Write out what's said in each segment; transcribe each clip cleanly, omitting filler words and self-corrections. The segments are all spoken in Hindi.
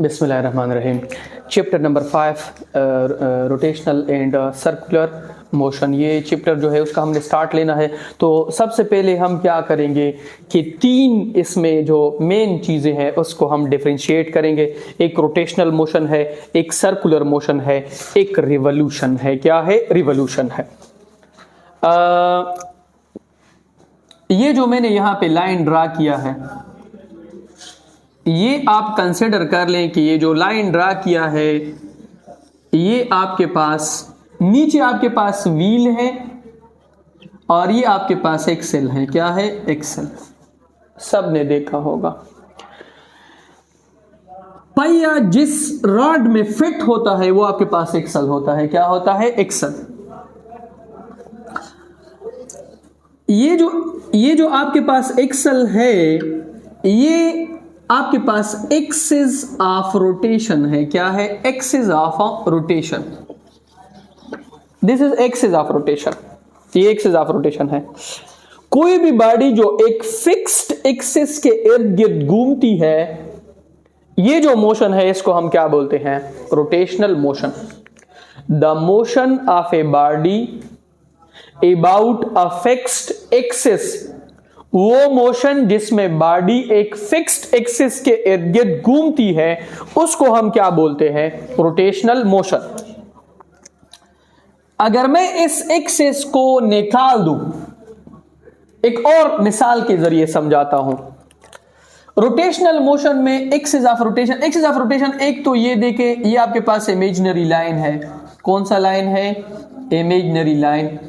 बिस्मिल्लाहिर्रहमानिर्रहीम। Chapter number 5 rotational and circular motion. ये चैप्टर जो है उसका हमने स्टार्ट लेना है। तो सबसे पहले हम क्या करेंगे कि तीन इसमें जो मेन चीज़ें हैं उसको हम डिफरेंशिएट करेंगे। एक रोटेशनल मोशन है, एक सर्कुलर मोशन है, एक रिवॉल्यूशन है। क्या है? रिवॉल्यूशन है। ये जो मैंने यहाँ पे लाइन ड्रा किया है, ये आप कंसिडर कर लें कि ये जो लाइन ड्रा किया है ये आपके पास नीचे आपके पास व्हील है और ये आपके पास एक्सेल है। क्या है? एक्सेल। सब ने देखा होगा। पहिया जिस रॉड में फिट होता है वो आपके पास एक्सेल होता है। क्या होता है? एक्सेल। ये जो आपके पास एक्सेल है ये आपके पास एक्सिस ऑफ रोटेशन है। क्या है? Axis of rotation. This is axis of rotation. ये एक्सिस ऑफ रोटेशन है। कोई भी बॉडी जो एक फिक्स्ड एक्सिस के इर्द गिर्द घूमती है, ये जो मोशन है इसको हम क्या बोलते हैं? Rotational motion. The motion of a body about a fixed axis, वो मोशन जिसमें बॉडी एक फिक्स्ड एक्सिस के इर्द गिर्द घूमती है उसको हम क्या बोलते हैं? Rotational motion. अगर मैं इस एक्सिस को निकाल दूं, एक और मिसाल के जरिए समझाता हूं। रोटेशनल मोशन में एक्सिस ऑफ रोटेशन एक तो ये देखें, ये आपके पास इमेजिनरी लाइन है। कौन सा लाइन है? Imaginary line.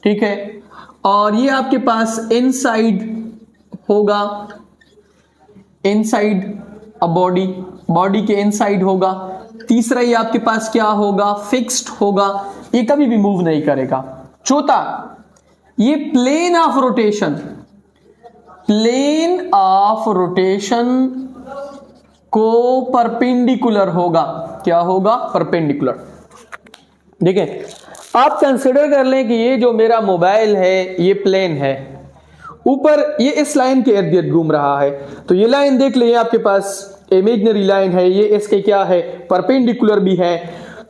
ठीक है। और ये आपके पास इनसाइड होगा, इनसाइड अ बॉडी के इनसाइड होगा। तीसरा ये आपके पास क्या होगा? फिक्स्ड होगा, ये कभी भी मूव नहीं करेगा। चौथा ये प्लेन ऑफ रोटेशन को परपेंडिकुलर होगा। क्या होगा? परपेंडिकुलर। देखें, आप कंसिडर कर लें कि ये जो मेरा मोबाइल है ये प्लेन है, ऊपर ये इस लाइन के इर्द गिर्द घूम रहा है। तो ये लाइन देख ले, आपके पास इमेजिनरी लाइन है, ये इसके क्या है? परपेंडिकुलर भी है।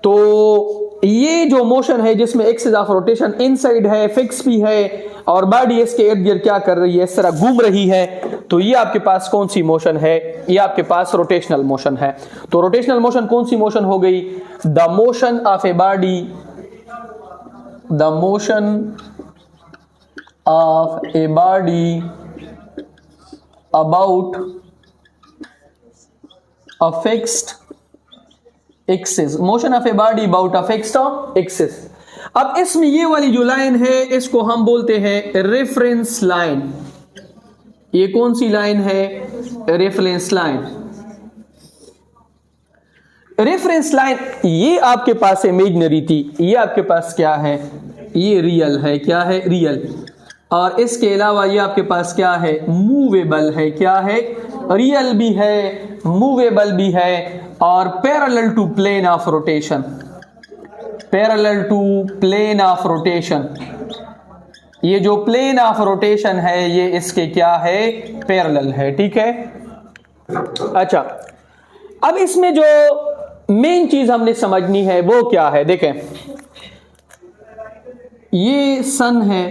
तो ये जो मोशन है जिसमें एक्सिस ऑफ रोटेशन इनसाइड है, फिक्स भी है और बॉडी इसके इर्द गिर्द क्या कर रही है? इस तरह घूम रही है। तो ये आपके पास कौन सी मोशन है? ये आपके पास रोटेशनल मोशन है। तो रोटेशनल मोशन कौन सी मोशन हो गई? The motion of a body, the motion of a body about a fixed axis, motion of a body about a fixed axis। अब इसमें ये वाली जो लाइन है इसको हम बोलते हैं रेफरेंस लाइन। ये कौन सी लाइन है? Reference line. रेफरेंस लाइन ये आपके पास इमेजिनरी थी, ये आपके पास क्या है? ये रियल है। क्या है? रियल। और इसके अलावा ये आपके पास क्या है? मूवेबल है। क्या है? रियल भी है, मूवेबल भी है और parallel to plane of rotation. Parallel to plane of rotation. ये जो प्लेन ऑफ रोटेशन है ये इसके क्या है? पैरेलल है। ठीक है। अच्छा, अब इसमें जो मेन चीज हमने समझनी है वो क्या है? देखें, ये सन है,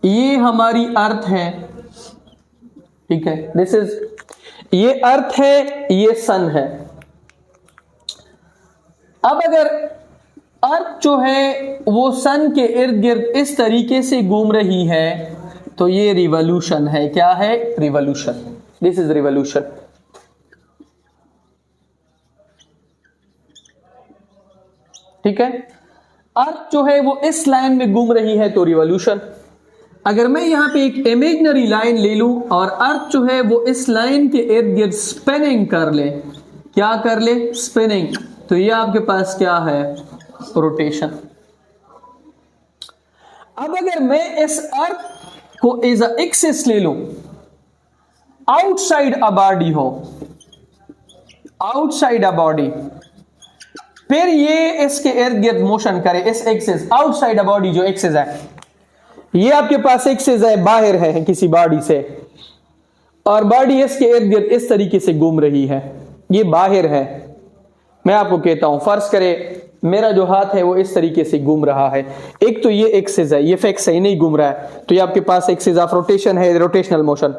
ये हमारी अर्थ है। ठीक है। दिस इज, ये अर्थ है, ये सन है। अब अगर अर्थ जो है वो सन के इर्द गिर्द इस तरीके से घूम रही है तो ये रिवॉल्यूशन है। क्या है? रिवॉल्यूशन। This is revolution. ठीक है। अर्थ जो है वो इस लाइन में घूम रही है तो रिवॉल्यूशन। अगर मैं यहां पे एक इमेजिनरी लाइन ले लूं और अर्थ जो है वो इस लाइन के इर्द गिर्द स्पिनिंग कर ले, क्या कर ले? स्पिनिंग। तो ये आपके पास क्या है? रोटेशन। अब अगर मैं इस अर्थ को एज अ एक्सिस ले लूं, आउटसाइड अ बॉडी हो, आउटसाइड अ बॉडी, फिर ये इसके इर्द गिर्द मोशन करे, इस एक्सिस आउटसाइड अ बॉडी जो एक्सिस है, ये आपके पास एक्सिस है, बाहर है किसी बॉडी से, और बॉडी इसके इर्द गिर्द इस तरीके से घूम रही है, ये बाहर है। मैं आपको कहता हूं, फर्ज करें मेरा जो हाथ है वो इस तरीके से घूम रहा है, एक तो ये एक्सिस है, ये फिक्स है, नहीं घूम रहा है, तो ये आपके पास एक्सिस ऑफ रोटेशन है, रोटेशनल मोशन।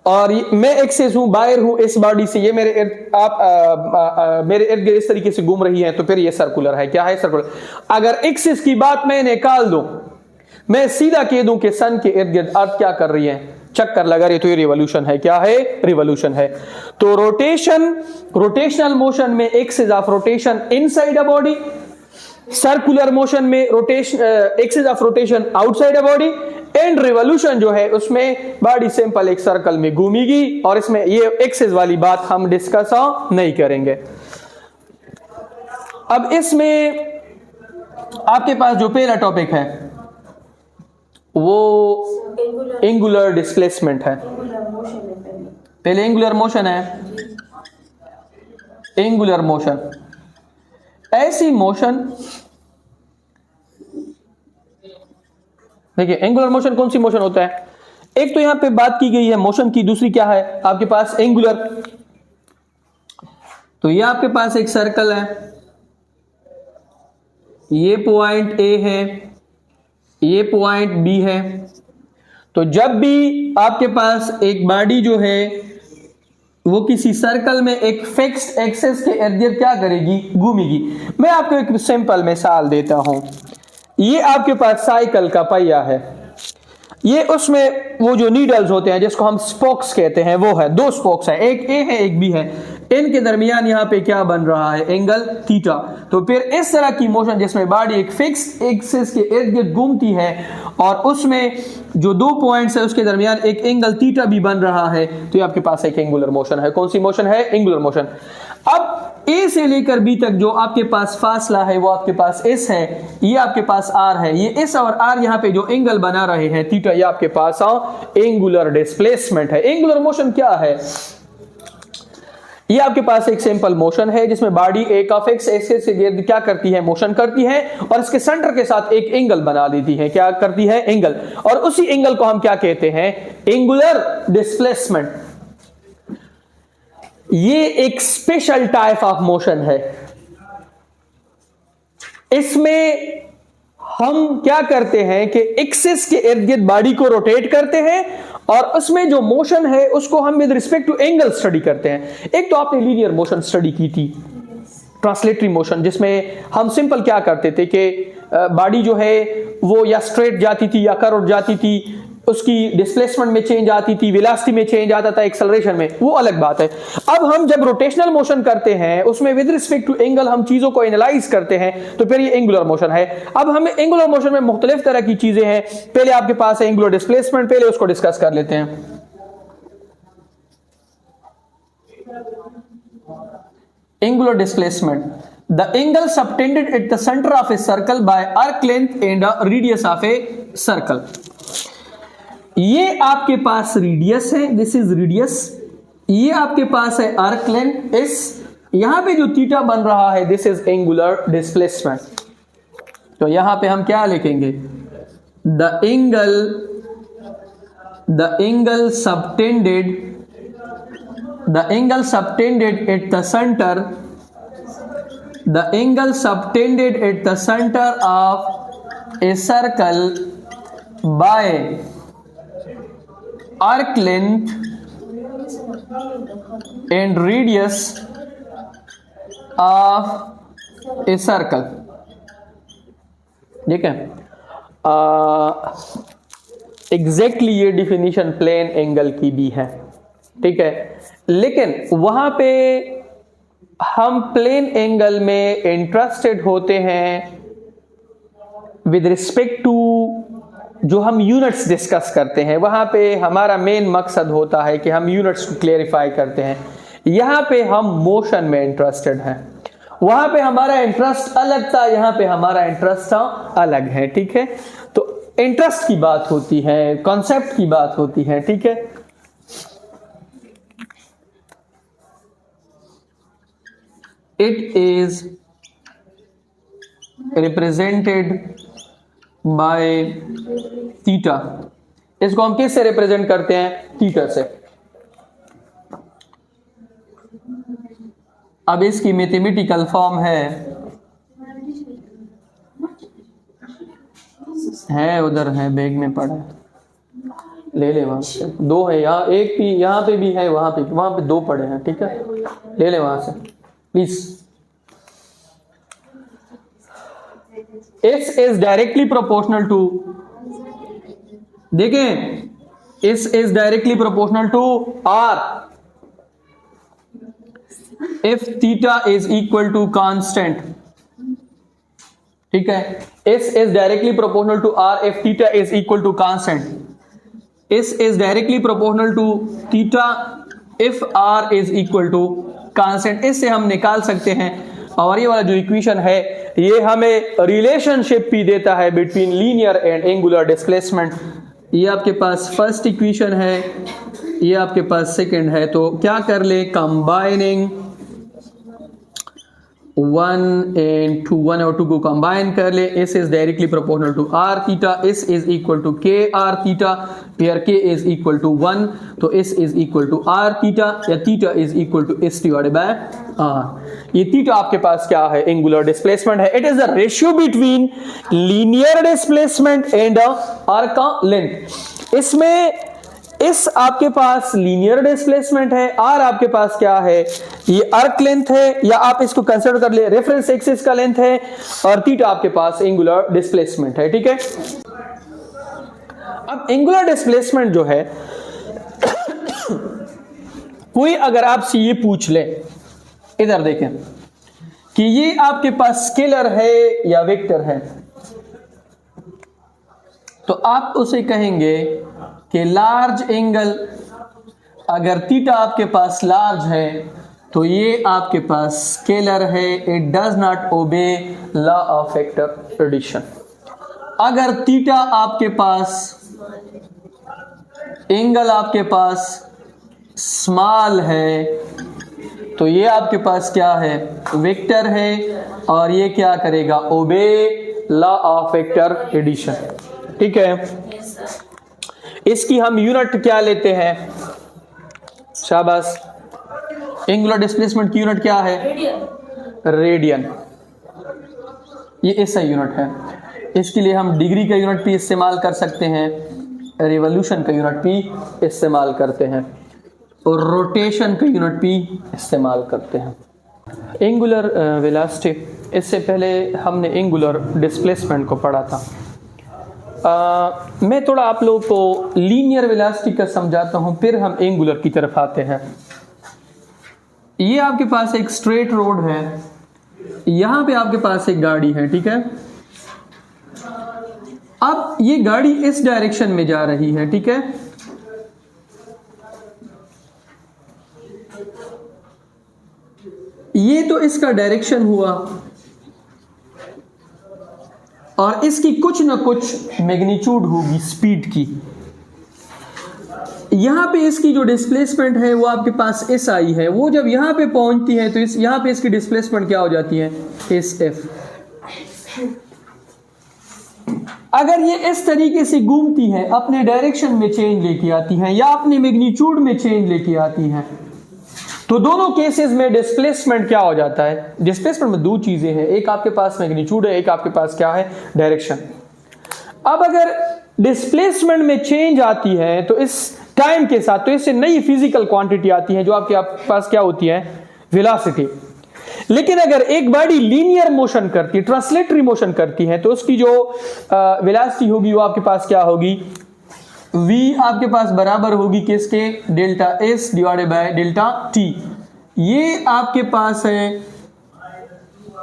और मैं एक्सिस हूं, बाहर हूं इस बॉडी से, ये मेरे मेरे इर्द गिर्द इस तरीके से घूम रही है, तो फिर ये सर्कुलर है। क्या है? सर्कुलर। अगर एक्सिस की बात मैं निकाल दूं, मैं सीधा कह दूं कि सन के इर्द गिर्द अर्थ क्या कर रही है, चक्कर लगा रही है, तो ये रिवॉल्यूशन है। क्या है? रिवॉल्यूशन है। तो रोटेशनल मोशन में axis of rotation inside a body, circular motion में axis of rotation outside a body, and revolution जो है उसमें बॉडी सिंपल एक सर्कल में घूमेगी, और इसमें ये एक्सिस वाली बात हम डिस्कस नहीं करेंगे। अब इसमें आपके पास जो पहला टॉपिक है वो एंगुलर डिस्प्लेसमेंट है। पहले एंगुलर मोशन है। एंगुलर मोशन ऐसी मोशन, देखिए एंगुलर मोशन कौन सी मोशन होता है? एक तो यहां पे बात की गई है मोशन की, दूसरी क्या है आपके पास? एंगुलर। तो ये आपके पास एक सर्कल है, ये पॉइंट ए है, ये पॉइंट बी है। तो जब भी आपके पास एक बॉडी जो है वो किसी सर्कल में एक फिक्स्ड एक्सिस के इर्द गिर्द क्या करेगी? घूमेगी। मैं आपको एक सिंपल मिसाल देता हूं। ये आपके पास साइकिल का पहिया है, ये उसमें वो जो नीडल्स होते हैं जिसको हम स्पोक्स कहते हैं वो है, दो स्पोक्स है, एक ए है एक बी है, इनके दरमियान यहां पे क्या बन रहा है? Angle theta. तो फिर इस तरह की मोशन जिसमें बॉडी एक फिक्स एक्सिस के इर्द गिर्द घूमती है और उसमें जो दो पॉइंट्स है उसके दरमियान एक एंगल थीटा भी बन रहा है, तो ये आपके पास एक एंगुलर मोशन है। कौन सी मोशन है? Angular motion. अब ए से लेकर बी तक जो आपके पास फासला है वो आपके पास एस है, ये आपके पास आर है, ये एस और आर यहां पे जो एंगल बना रहे हैं थीटा, ये आपके पास एंगुलर डिस्प्लेसमेंट है। एंगुलर मोशन क्या है? ये आपके पास एक सिंपल मोशन है जिसमें बॉडी एक ऑफ एक्स एक्सिस से गिर्द क्या करती है? मोशन करती है, और इसके सेंटर के साथ एक एंगल बना देती है। क्या करती है? एंगल। और उसी एंगल को हम क्या कहते हैं? Angular displacement. ये एक स्पेशल टाइप ऑफ मोशन है। इसमें हम क्या करते हैं कि एक्सिस के इर्द गिर्द बॉडी को रोटेट करते हैं, और उसमें जो मोशन है उसको हम with respect to angle study करते हैं। एक तो आपने लीनियर मोशन स्टडी की थी, ट्रांसलेटरी मोशन, जिसमें हम सिंपल क्या करते थे कि बॉडी जो है वो या स्ट्रेट जाती थी या कर्व जाती थी, उसकी डिस्प्लेसमेंट में चेंज आती थी, वेलोसिटी में चेंज आता था, एक्सेलरेशन में, वो अलग बात है। अब हम जब रोटेशनल मोशन करते हैं उसमें विद रिस्पेक्ट टू एंगल हम चीजों को एनालाइज करते हैं, तो फिर ये एंगुलर मोशन है। अब हमें एंगुलर मोशन में मुख्तलिफ तरह की चीजें हैं। पहले आपके पास है एंगुलर डिस्प्लेसमेंट, पहले उसको डिस्कस कर लेते हैं। Angular displacement, the angle subtended at the center of a circle by arc length and a radius of a circle। ये आपके पास रेडियस है, दिस इज रेडियस, ये आपके पास है आर्क लेंथ एस, यहां पे जो थीटा बन रहा है दिस इज एंगुलर डिस्प्लेसमेंट। तो यहां पे हम क्या लिखेंगे? The angle subtended at the center, the angle subtended at the center of a circle by arc length and radius of a circle। ठीक है, एग्जैक्टली ये डिफिनीशन प्लेन एंगल की भी है। ठीक है, लेकिन वहां पे हम प्लेन एंगल में इंटरेस्टेड होते हैं विद रिस्पेक्ट टू जो हम यूनिट्स डिस्कस करते हैं। वहां पे हमारा मेन मकसद होता है कि हम यूनिट्स को क्लेरिफाई करते हैं। यहां पे हम मोशन में इंटरेस्टेड हैं, वहां पे हमारा इंटरेस्ट अलग था, यहां पे हमारा इंटरेस्ट अलग है। ठीक है, तो इंटरेस्ट की बात होती है, कॉन्सेप्ट की बात होती है। ठीक है, it is represented by theta. इसको हम किससे रिप्रेजेंट करते हैं? थीटा से। अब इसकी मैथमेटिकल फॉर्म है उधर है, बैग में पड़ा है, ले ले वहां से। दो है यहाँ, एक भी यहाँ पे भी है, वहां पे दो पड़े हैं, ठीक है, ले ले वहां से please. S is directly proportional to, देखें, S is directly proportional to R if theta is equal to constant, ठीक है। S is directly proportional to R if theta is equal to constant. S is directly proportional to theta if R is equal to constant. इससे हम निकाल सकते हैं, और ये वाला जो इक्वेशन है ये हमें रिलेशनशिप भी देता है between linear and angular displacement. ये आपके पास फर्स्ट इक्वेशन है, ये आपके पास सेकंड है। तो क्या कर ले, कंबाइनिंग 1 and 2, 1 और 2 को कंबाइन कर ले। S is directly proportional to R theta, S is equal to K R theta, where K is equal to 1, तो S is equal to R theta, या theta is equal to S divided by R। ये थीटा आपके पास क्या है, एंगुलर डिस्प्लेसमेंट है। It is the ratio between linear displacement and arc का लेंथ। इसमें इस आपके पास लीनियर डिस्प्लेसमेंट है, आर आपके पास क्या है, ये आर्क लेंथ है, या आप इसको कंसीडर कर ले रेफरेंस एक्सिस का लेंथ है, और थीटा आपके पास एंगुलर डिस्प्लेसमेंट है, ठीक है। अब एंगुलर डिस्प्लेसमेंट जो है कोई अगर आपसे ये पूछ ले, इधर देखें कि ये आपके पास स्केलर है या वेक्टर है, तो आप उसे कहेंगे कि लार्ज एंगल, अगर थीटा आपके पास लार्ज है तो ये आपके पास स्केलर है, it does not obey law of vector addition. अगर थीटा आपके पास, एंगल आपके पास स्मॉल है, तो ये आपके पास क्या है, वेक्टर है, और ये क्या करेगा, ओबे लॉ ऑफ वेक्टर एडिशन, ठीक है। इसकी हम यूनिट क्या लेते हैं, शाबाश, एंगुलर डिस्प्लेसमेंट की यूनिट क्या है, रेडियन। ये ऐसा यूनिट है। इसके लिए हम डिग्री का यूनिट भी इस्तेमाल कर सकते हैं, रिवॉल्यूशन का यूनिट भी इस्तेमाल करते हैं, और रोटेशन का यूनिट भी इस्तेमाल करते हैं। एंगुलर वेलोसिटी, इससे पहले हमने एंगुलर डिस्प्लेसमेंट को पढ़ा था। मैं थोड़ा आप लोगों को लीनियर वेलोसिटी का समझाता हूं, फिर हम एंगुलर की तरफ आते हैं। ये आपके पास एक स्ट्रेट रोड है, यहां पे आपके पास एक गाड़ी है, ठीक है। अब ये गाड़ी इस डायरेक्शन में जा रही है, ठीक है। ये तो इसका डायरेक्शन हुआ, और इसकी कुछ ना कुछ मैग्नीट्यूड होगी स्पीड की। यहां पे इसकी जो डिस्प्लेसमेंट है वो आपके पास एस आई है, वो जब यहां पे पहुंचती है तो यहां पे इसकी डिस्प्लेसमेंट क्या हो जाती है, एस एफ। अगर ये इस तरीके से घूमती है, अपने डायरेक्शन में चेंज लेके आती है, या अपने मैग्नीट्यूड में चेंज लेके आती है, तो दोनों केसेस में डिस्प्लेसमेंट क्या हो जाता है। डिस्प्लेसमेंट में दो चीजें हैं, एक आपके पास मैग्नीट्यूड है, एक आपके पास क्या है, डायरेक्शन। अब अगर डिस्प्लेसमेंट में चेंज आती है तो इस टाइम के साथ, तो इससे नई फिजिकल क्वांटिटी आती है जो आपके पास क्या होती है, वेलोसिटी। लेकिन अगर एक बॉडी लीनियर मोशन करती है, ट्रांसलेटरी मोशन करती है, तो उसकी जो वेलोसिटी होगी वो आपके पास क्या होगी, v आपके पास बराबर होगी किसके, delta s divided by delta t। ये आपके पास है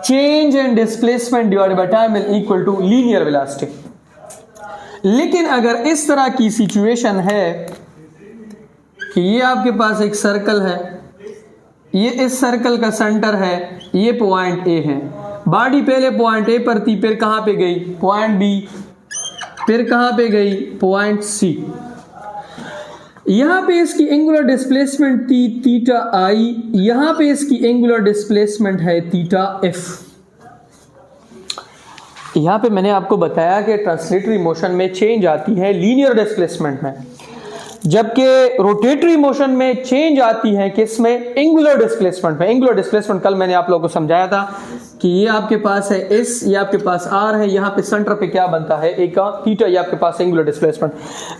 change in displacement divided by time equal to linear velocity. लेकिन अगर इस तरह की सिचुएशन है कि ये आपके पास एक सर्कल है, ये इस सर्कल का सेंटर है, ये पॉइंट ए है, बॉडी पहले पॉइंट ए पर थी, फिर कहां पे गई, पॉइंट बी, फिर कहां पे गई, पॉइंट सी। यहां पे इसकी एंगुलर डिस्प्लेसमेंट थी थीटा आई, यहां पे इसकी एंगुलर डिस्प्लेसमेंट है थीटा एफ। यहां पे मैंने आपको बताया कि ट्रांसलेटरी मोशन में चेंज आती है लीनियर डिस्प्लेसमेंट में। जबकि रोटेटरी मोशन में चेंज आती है किस में, एंगुलर डिस्प्लेसमेंट में। एंगुलर डिस्प्लेसमेंट कल मैंने आप लोगों को समझाया था कि ये आपके पास है एस, ये आपके पास आर है, यहाँ पे सेंटर पे क्या बनता है एक थीटा, ये आपके पास एंगुलर डिस्प्लेसमेंट।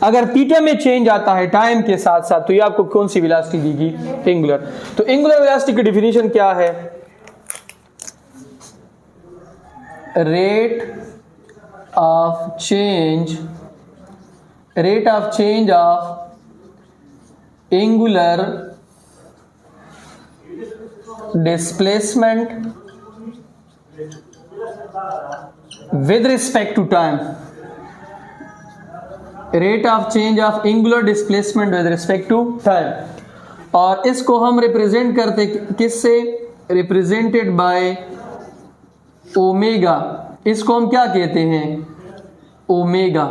अगर थीटा में चेंज आता है टाइम के साथ साथ तो ये आपको कौन सी वेलोसिटी देगी, एंगुलर। तो एंगुलर वेलोसिटी की डिफिनीशन क्या है, rate of change of angular displacement with respect to time, rate of change of angular displacement with respect to time। और इसको हम रिप्रेजेंट करते किससे, रिप्रेजेंटेड बाय ओमेगा। इसको हम क्या कहते हैं, ओमेगा।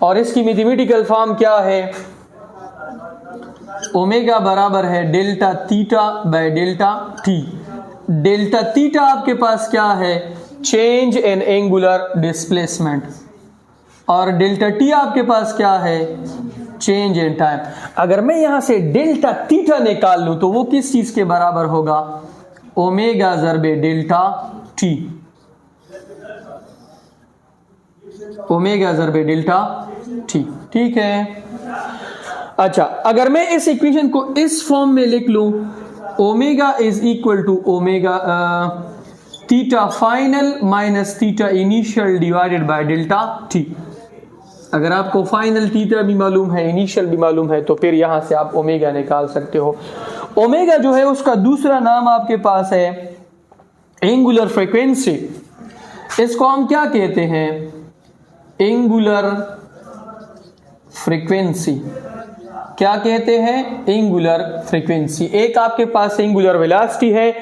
और इसकी मैथमेटिकल फॉर्म क्या है, ओमेगा बराबर है delta theta by delta T. Delta theta आपके पास क्या है, चेंज इन एंगुलर डिस्प्लेसमेंट, और डेल्टा टी आपके पास क्या है, चेंज इन टाइम। अगर मैं यहां से डेल्टा थीटा निकाल लूं तो वो किस चीज के बराबर होगा, ओमेगा ज़रबे डेल्टा टी, ओमेगा ज़रबे डेल्टा टी। ठीक है। अच्छा, अगर मैं इस इक्वेशन को इस फॉर्म में लिख लूं, omega is equal to omega theta final minus theta initial divided by delta T. अगर आपको फाइनल थीटा भी मालूम है, इनिशियल भी मालूम है, तो फिर यहां से आप ओमेगा निकाल सकते हो। ओमेगा जो है उसका दूसरा नाम आपके पास है एंगुलर फ्रीक्वेंसी। इसको हम क्या कहते हैं, एंगुलर फ्रीक्वेंसी। क्या कहते हैं, एंगुलर फ्रीक्वेंसी। एक आपके पास एंगुलर वेलोसिटी है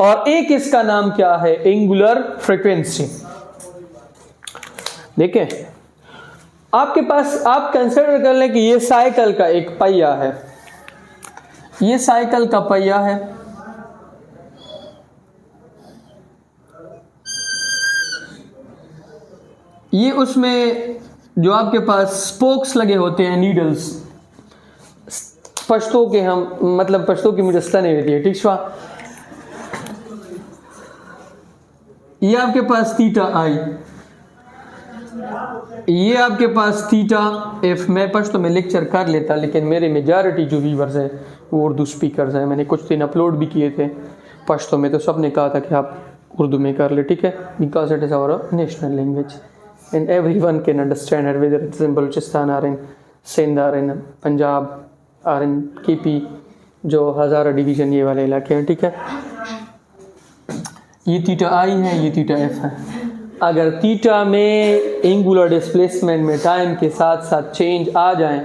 और एक इसका नाम क्या है, एंगुलर फ्रीक्वेंसी। देखें, आपके पास आप कंसिडर कर लें कि ये साइकिल का एक पहिया है, ये साइकिल का पहिया है, ये उसमें जो आपके पास स्पोक्स लगे होते हैं, नीडल्स, पश्तों के हम मतलब पश्तों की मुझे स्तने होती है, ठीक है। ये आपके पास थीटा आई, ये आपके पास थीटा एफ। मैं पश्तो में लेक्चर कर लेता, लेकिन मेरे मेजॉरिटी जो व्यूवर्स हैं वो उर्दू स्पीकर्स हैं। मैंने कुछ दिन अपलोड भी किए थे पश्तो में, तो सब ने कहा था कि आप उर्दू में कर ले, ठीक है, because it is our national language and everyone can understand it, whether it's in Balochistan or in Sindh or in Punjab or in KP, जो हज़ारा डिवीज़न ये वाले इलाके हैं, ठीक है। ये थीटा आई है, ये थीटा एफ है। अगर थीटा में एंगुलर डिस्प्लेसमेंट में टाइम के साथ साथ चेंज आ जाए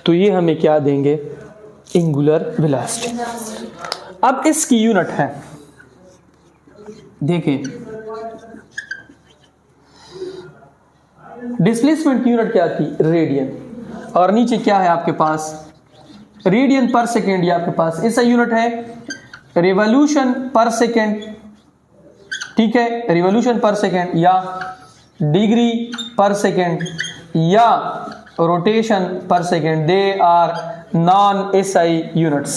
तो ये हमें क्या देंगे, एंगुलर वेलोसिटी। अब इसकी यूनिट है, देखें, डिस्प्लेसमेंट की यूनिट क्या थी, रेडियन, और नीचे क्या है आपके पास, रेडियन पर सेकेंड। ये आपके पास इसका यूनिट है रिवॉल्यूशन पर सेकेंड, ठीक है, रिवॉल्यूशन पर सेकेंड या डिग्री पर सेकेंड या रोटेशन पर second. They are non SI units.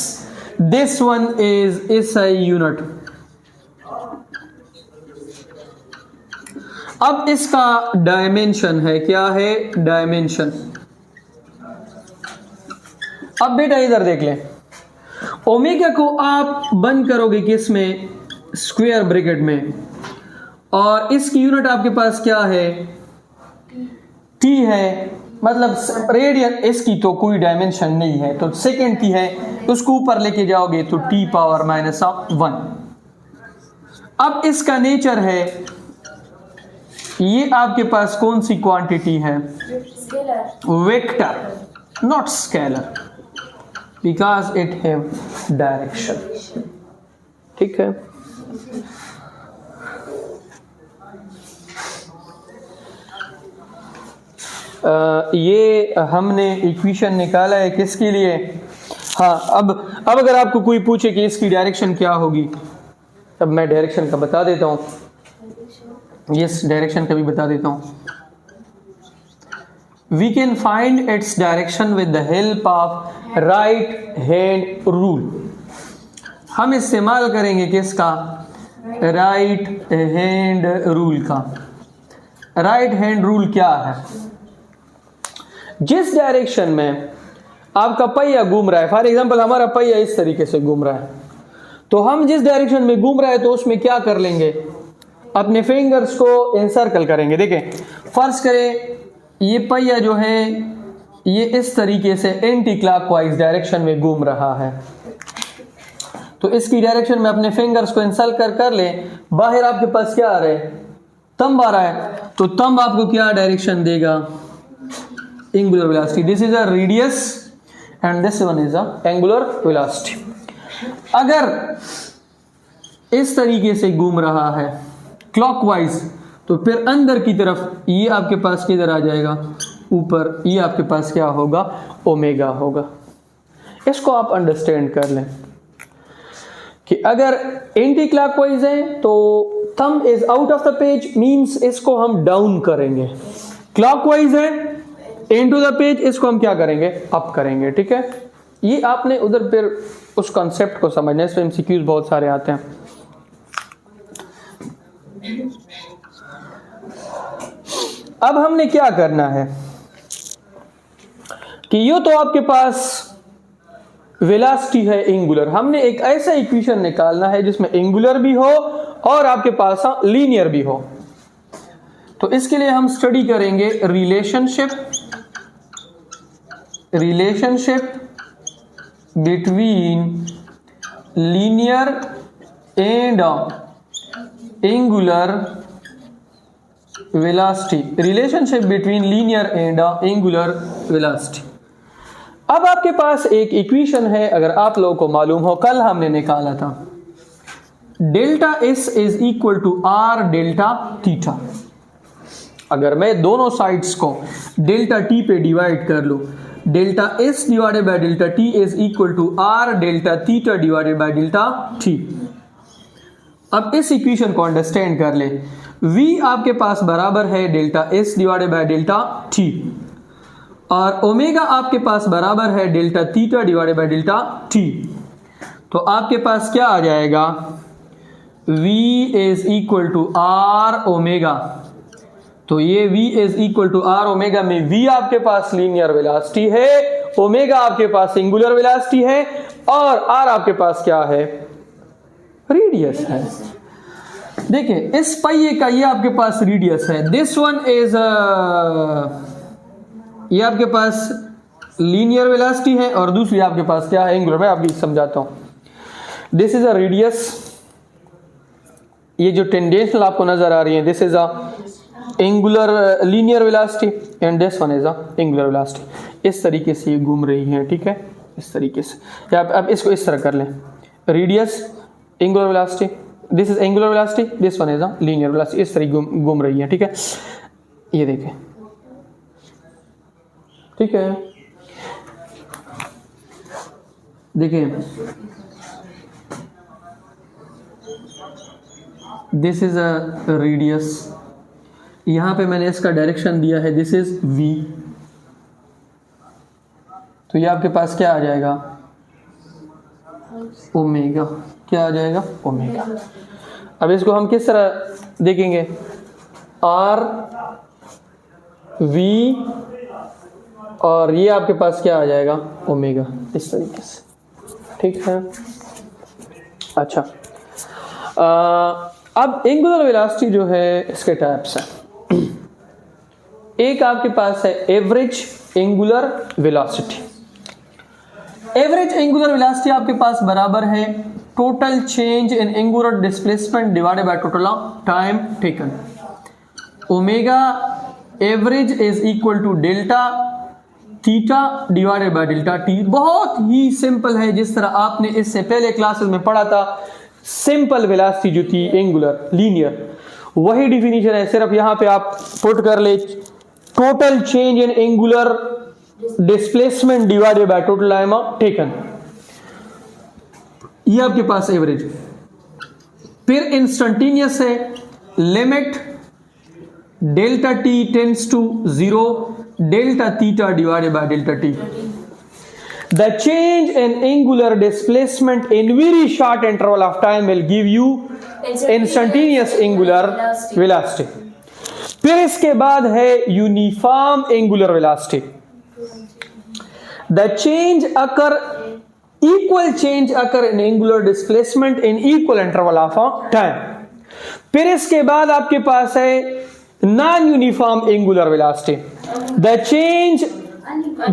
This one is SI unit. अब इसका डायमेंशन है, क्या है, डायमेंशन। अब बेटा इधर देख लें, ओमेगा को आप बंद करोगे किस में, स्क्वायर ब्रैकेट में, और इसकी यूनिट आपके पास क्या है, टी है, मतलब रेडियन। इसकी तो कोई डायमेंशन नहीं है, तो सेकेंड की है, उसको ऊपर लेके जाओगे तो टी पावर माइनस ऑफ 1। अब इसका नेचर है, ये आपके पास कौन सी क्वांटिटी है, vector, not scalar, because it have direction, ठीक है। ये हमने इक्वेशन निकाला है किसके लिए, हाँ। अब अगर आपको कोई पूछे कि इसकी डायरेक्शन क्या होगी, अब मैं डायरेक्शन का बता देता हूँ, यस, डायरेक्शन का भी बता देता हूँ। We can find its direction with the help of right hand rule. हम इस्तेमाल करेंगे किसका? राइट हैंड रूल का। राइट हैंड रूल क्या है? जिस डायरेक्शन में आपका पहिया घूम रहा है, फॉर एग्जांपल हमारा पहिया इस तरीके से घूम रहा है, तो हम जिस डायरेक्शन में घूम रहा है तो उसमें क्या कर लेंगे? अपने फिंगर्स को एनसर्कल करेंगे। देखें, फर्ज करें ये पहिया जो है ये इस तरीके से एंटी क्लॉकवाइज डायरेक्शन में घूम रहा है, तो इसकी डायरेक्शन में अपने फिंगर्स को एनसर्कल कर लें। बाहर आपके पास क्या आ रहा है? थंब आ रहा है, तो थंब आपको क्या डायरेक्शन देगा? Angular velocity. This is a radius and this one is a angular velocity. अगर इस तरीके से घूम रहा है क्लॉकवाइज, तो फिर अंदर की तरफ ये आपके पास किधर आ जाएगा? ऊपर। ये आपके पास क्या होगा? ओमेगा होगा। इसको आप अंडरस्टैंड कर लें कि अगर एंटी क्लॉकवाइज है तो thumb is out of the page, means इसको हम डाउन करेंगे। क्लॉकवाइज है इनटू द पेज, इसको हम क्या करेंगे? अप करेंगे। ठीक है, ये आपने उधर फिर उस कॉन्सेप्ट को समझना है, इसमें एमसीक्यूज बहुत सारे आते हैं। अब हमने क्या करना है कि ये तो आपके पास वेलोसिटी है एंगुलर, हमने एक ऐसा इक्वेशन निकालना है जिसमें एंगुलर भी हो और आपके पास लीनियर भी हो। तो इसके लिए हम स्टडी करेंगे relationship between linear and angular velocity. Relationship between linear and angular velocity. अब आपके पास एक इक्वेशन है, अगर आप लोगों को मालूम हो, कल हमने निकाला था, delta S is equal to R delta theta. अगर मैं दोनों साइड्स को डेल्टा टी पे डिवाइड कर लूं, delta S divided by delta T is equal to R delta theta divided by delta T. अब इस इक्वेशन को अंडरस्टैंड कर ले। v आपके पास बराबर है delta S divided by delta T, और ओमेगा आपके पास बराबर है delta theta divided by delta T. तो आपके पास क्या आ जाएगा? v is equal to R omega. तो ये v is equal to R omega में v आपके पास लीनियर वेलोसिटी है, ओमेगा आपके पास एंगुलर वेलोसिटी है, और r आपके पास क्या है? रेडियस है। देखिए, इस पहिए का ये आपके पास रेडियस है, दिस वन इज ये आपके पास लीनियर वेलोसिटी है, और दूसरी आपके पास क्या है? एंगुलर। मैं आपको समझाता हूं। दिस इज अ रेडियस, ये जो टेंजेंशियल आपको नजर आ रही है, this is a angular linear velocity and this one is a angular velocity. इस तरीके से ये घूम रही है। ठीक है, इस तरीके से, या आप इसको इस तरह कर लें, radius angular velocity, this is angular velocity, this one is a linear velocity. इस तरह घूम रही है। ठीक है, ये देखें। ठीक है, देखिए, दिस इज अ रेडियस, यहां पे मैंने इसका डायरेक्शन दिया है, दिस इज v। तो ये आपके पास क्या आ जाएगा? ओमेगा। क्या आ जाएगा? ओमेगा। अब इसको हम किस तरह देखेंगे? r v, और ये आपके पास क्या आ जाएगा? ओमेगा। इस तरीके से। ठीक है, अच्छा। अब एंगुलर वेलोसिटी जो है इसके टाइप्स हैं। एक आपके पास है average angular velocity. Average angular velocity आपके पास बराबर है total change in angular displacement divided by total time taken. Omega average is equal to delta theta divided by delta T. बहुत ही सिंपल है, जिस तरह आपने इससे पहले क्लासेस में पढ़ा था। सिंपल वेलोसिटी जो थी एंगुलर लीनियर, वही डिफिनीशन है, सिर्फ यहां पे आप पुट कर ले total change in angular displacement divided by total time taken. ये आपके पास एवरेज। फिर इंस्टेंटेनियस है, limit delta T tends to 0 delta theta divided by delta T. The change in angular displacement in very short interval of time will give you instantaneous angular velocity। फिर इसके बाद है uniform angular velocity. The change occur equal change occur in angular displacement in equal interval of time। फिर इसके बाद आपके पास है non uniform angular velocity.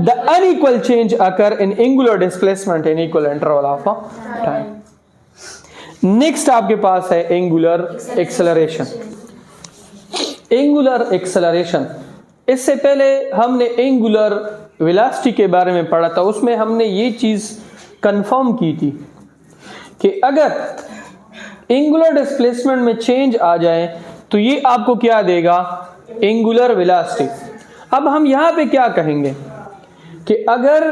The unequal change occur in angular displacement in equal interval of time। Next आपके पास है एंगुलर एक्सेलरेशन। एंगुलर एक्सेलरेशन, इससे पहले हमने एंगुलर वेलोसिटी के बारे में पढ़ा था, उसमें हमने ये चीज कंफर्म की थी कि अगर एंगुलर डिस्प्लेसमेंट में चेंज आ जाए तो ये आपको क्या देगा, एंगुलर वेलोसिटी। अब हम यहां पे क्या कहेंगे कि अगर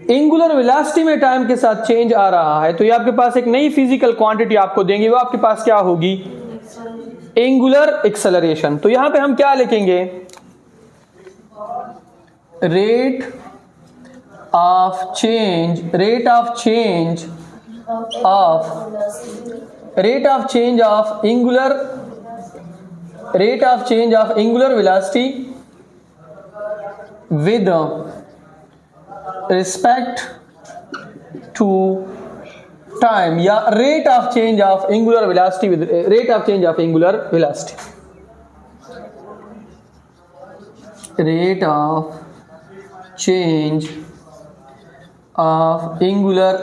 एंगुलर वेलोसिटी में टाइम के साथ चेंज आ रहा है तो ये आपके पास एक नई फिजिकल क्वांटिटी आपको देंगे, वो आपके पास क्या होगी, एंगुलर एक्सेलरेशन। तो यहां पे हम क्या लिखेंगे, rate of change of angular velocity with respect to time, या rate of change of angular velocity with rate of change of angular velocity। rate of change of angular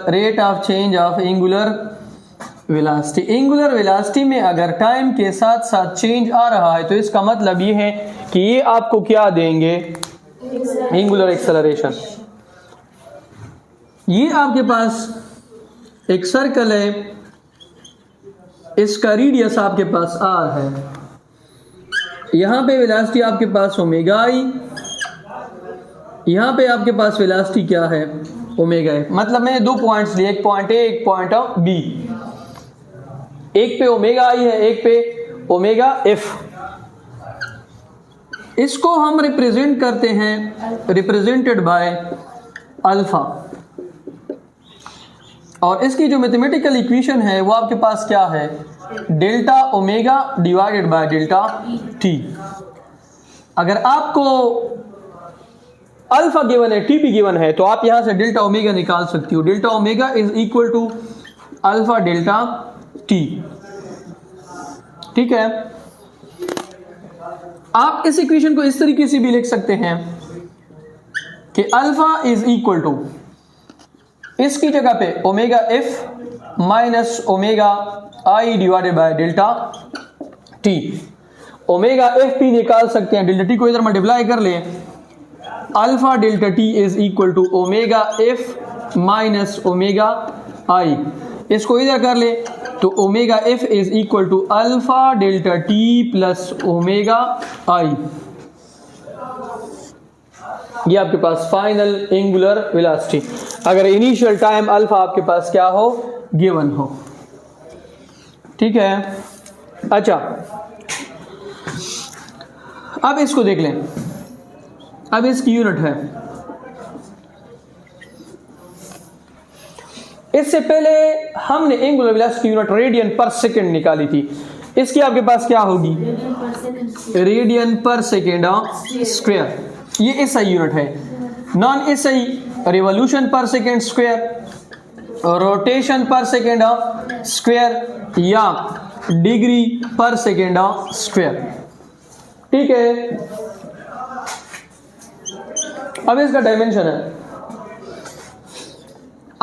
velocity। Angular velocity में अगर टाइम के साथ साथ चेंज आ रहा है तो इसका मतलब ये है कि ये आपको क्या देंगे, एंगुलर एक्सेलरेशन। ये आपके पास एक सर्कल है, इसका रेडियस आपके पास r है, यहां पे वेलोसिटी आपके पास ओमेगा i, यहां पे आपके पास वेलोसिटी क्या है, ओमेगा i। मतलब मैंने दो पॉइंट्स लिए, एक पॉइंट ए एक पॉइंट बी, एक पे ओमेगा i है एक पे ओमेगा f। इसको हम रिप्रेजेंट करते हैं, रिप्रेजेंटेड बाय अल्फा, और इसकी जो मैथमेटिकल इक्वेशन है वो आपके पास क्या है, delta omega divided by delta T. अगर आपको अल्फा गिवन है, टी भी गिवन है, तो आप यहां से डेल्टा ओमेगा निकाल सकती हो। Delta omega is equal to alpha delta T, ठीक है। आप इस इक्वेशन को इस तरीके से भी लिख सकते हैं कि अल्फा इज इक्वल टू, इसकी जगह पे omega F minus omega I divided by delta T. Omega F भी निकाल सकते हैं, डेल्टा टी को इधर मल्टीप्लाई कर ले, alpha delta T is equal to omega F minus omega I. इसको इधर कर ले तो omega F is equal to alpha delta T plus omega I. ये आपके पास फाइनल एंगुलर वेलोसिटी, अगर इनिशियल टाइम अल्फा आपके पास क्या हो, गिवन हो, ठीक है। अच्छा, अब इसको देख लें, अब इसकी यूनिट है, इससे पहले हमने एंगुलर वेलोसिटी यूनिट रेडियन पर सेकंड निकाली थी, इसकी आपके पास क्या होगी, रेडियन पर सेकेंड स्क्वायर। ये एसआई यूनिट है। नॉन एसआई रिवॉल्यूशन पर सेकेंड स्क्वायर, रोटेशन पर सेकेंड स्क्वायर, या डिग्री पर सेकेंड स्क्वायर, ठीक है। अब इसका डायमेंशन है,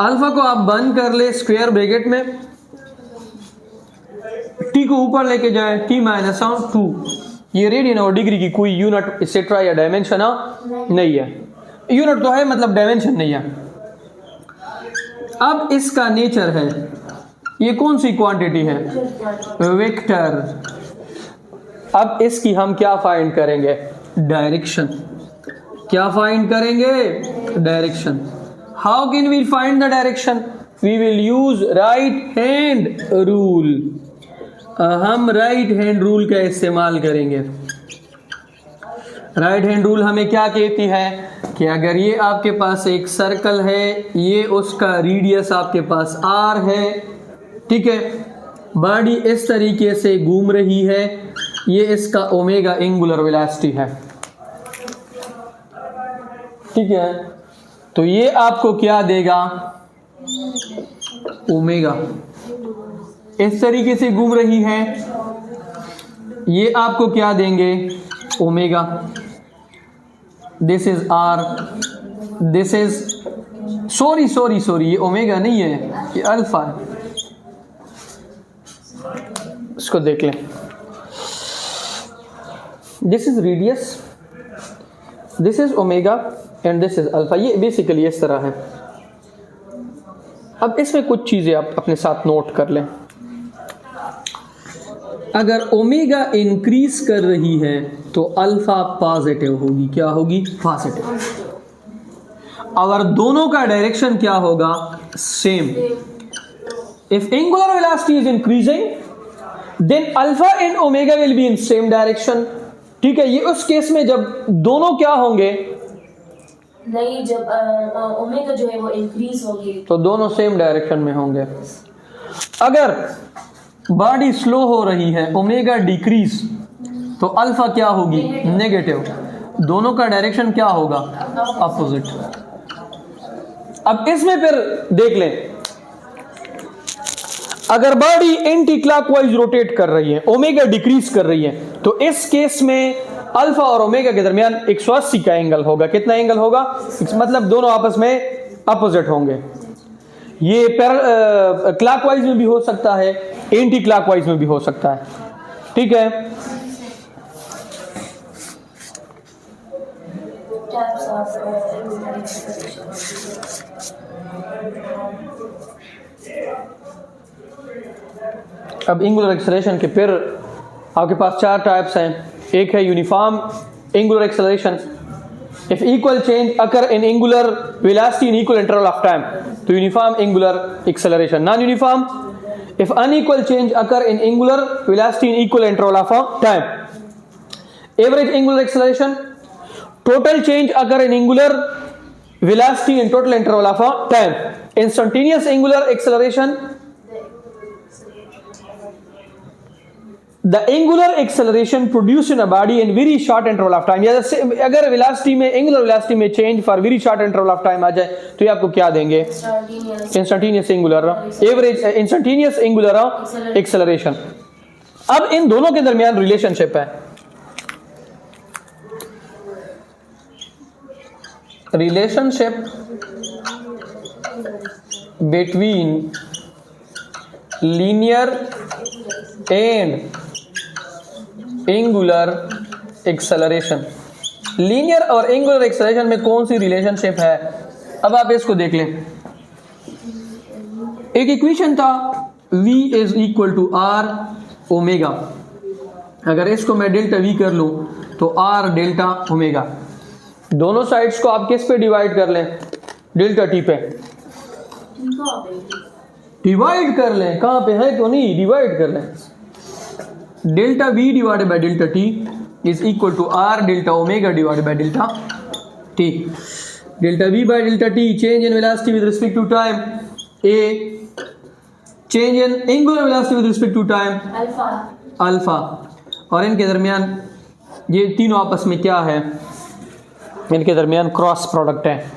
अल्फा को आप बंद कर ले स्क्वायर ब्रैकेट में, टी को ऊपर लेके जाए टी माइनस 2। ये रेडियन और डिग्री की कोई यूनिट एक्सेट्रा या डायमेंशन नहीं है, यूनिट तो है मतलब डायमेंशन नहीं है। अब इसका नेचर है, ये कौन सी क्वांटिटी है, वेक्टर। अब इसकी हम क्या फाइंड करेंगे, डायरेक्शन। क्या फाइंड करेंगे, direction. How can we find the direction, we will use right hand rule. हम राइट हैंड रूल का इस्तेमाल करेंगे। राइट हैंड रूल हमें क्या कहती है कि अगर ये आपके पास एक सर्कल है, ये उसका रेडियस आपके पास r है, ठीक है, बॉडी इस तरीके से घूम रही है, ये इसका ओमेगा एंगुलर वेलोसिटी है, ठीक है, तो ये आपको क्या देगा, ओमेगा। इस तरीके से घूम रही है, ये आपको क्या देंगे, omega. This is R, this is sorry ये ओमेगा नहीं है, ये अल्फा है। इसको देख लें, this is radius, this is omega and this is alpha. ये बेसिकली इस तरह है। अब इसमें कुछ चीजें आप अपने साथ नोट कर लें। अगर ओमेगा इंक्रीज कर रही है तो अल्फा पॉजिटिव होगी, क्या होगी, पॉजिटिव। अगर दोनों का डायरेक्शन क्या होगा, same. If angular velocity is increasing then alpha and omega will be in same direction, ठीक है। ये उस केस में जब दोनों क्या होंगे, नहीं, जब ओमेगा जो है वो इंक्रीज होगी तो दोनों सेम डायरेक्शन में होंगे। अगर बॉडी स्लो हो रही है, ओमेगा डिक्रीज, तो अल्फा क्या होगी, नेगेटिव। दोनों का डायरेक्शन क्या होगा, अपोजिट। अब इसमें फिर देख लें, अगर बॉडी एंटी क्लॉकवाइज रोटेट कर रही है, ओमेगा डिक्रीज कर रही है, तो इस केस में अल्फा और ओमेगा के दरमियान 180 का एंगल होगा। कितना एंगल होगा, मतलब दोनों आपस में अपोजिट होंगे। ये क्लॉकवाइज में भी हो सकता है, एंटी क्लॉकवाइज में भी हो सकता है, ठीक है। अब एंगुलर एक्सेलरेशन के फिर आपके पास 4 टाइप्स हैं। एक है uniform angular acceleration, if equal change occur in angular velocity in equal interval of time, तो uniform angular acceleration. Non uniform, if unequal change occur in angular velocity in equal interval of time. Average angular acceleration, total change occur in angular velocity in total interval of time. Instantaneous angular acceleration, the angular acceleration produced in a body in very short interval of time. अगर वेलोसिटी में, एंगुलर वेलोसिटी में change for very short interval of time आ जाए तो ये आपको क्या देंगे, instantaneous angular average, instantaneous angular acceleration. अब इन दोनों के दरमियान रिलेशनशिप है, relationship between linear and angular acceleration. Linear और एंगुलर एक्सेलरेशन में कौन सी रिलेशनशिप है, अब आप इसको देख लें। एक इक्वेशन था v is equal to R omega, अगर इसको मैं डेल्टा v कर लूं तो r डेल्टा ओमेगा। दोनों साइड्स को आप किस पे डिवाइड कर लें, डेल्टा t पे डिवाइड कर लें। कहां पे है तो नहीं, डिवाइड कर लें। Delta v divided by delta t is equal to r delta omega divided by delta t। Delta v by delta t, change in velocity with respect to time a, change in angular velocity with respect to time alpha, और इनके दरमियान ये तीनों आपस में क्या है, इनके दरमियान क्रॉस प्रोडक्ट है।